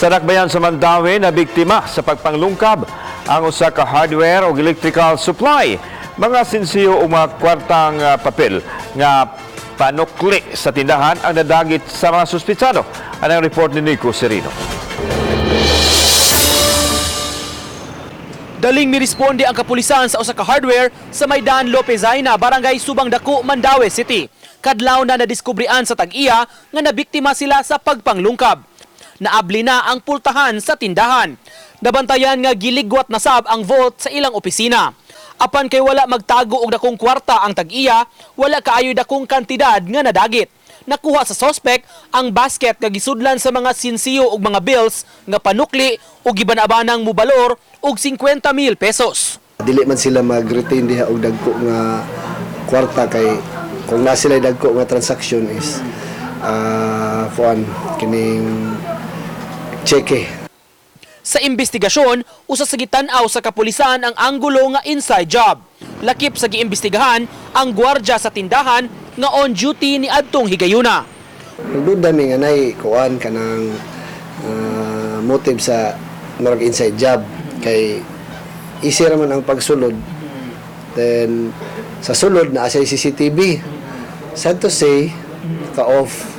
Sa Dakbayan sa Mandawi na biktima sa pagpanglungkab ang usa ka hardware o electrical supply. Mga sinsiyo o mga kwartang papel nga panukli sa tindahan ang nadagit sa mga suspitsado. Anong report ni Nico Serino? Daling miresponde ang kapulisan sa usa ka hardware sa Maydan Lopezayna, Barangay Subang Dako, Mandawi City. Kadlaw na nadiskubrian sa tag-iya nga nabiktima sila sa pagpanglungkab. Naabli na ang pultahan sa tindahan. Nabantayan nga giligwat na sab ang vault sa ilang opisina. Apan kay wala magtago og dakong kwarta ang tag-iya, wala kaayoy dakong kantidad nga nadagit. Nakuha sa suspect ang basket nga gisudlan sa mga sinsiyo ug mga bills nga panukli ug gibanabanang mubalor og 50,000 pesos. Dili man sila mag-retain diha og dagko nga kwarta kay kung na sila dagko nga transaction is kining cheque. Sa investigasyon, usa sa gitan-aw sa kapulisan ang anggulo nga inside job. Lakip sa giimbestigahan ang gwardiya sa tindahan nga on duty ni adtong higayuna. Nagduda mi nga nay kuan kanang motive sa murag inside job kay easy raman ang pagsulod. Then sa sulod na asay CCTV. Sad to say, ka-off.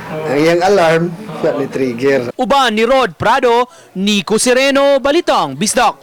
Ang iyang alarm ni trigger. Uban ni Rod Prado, Nico Sereno, Balitang Bisdak.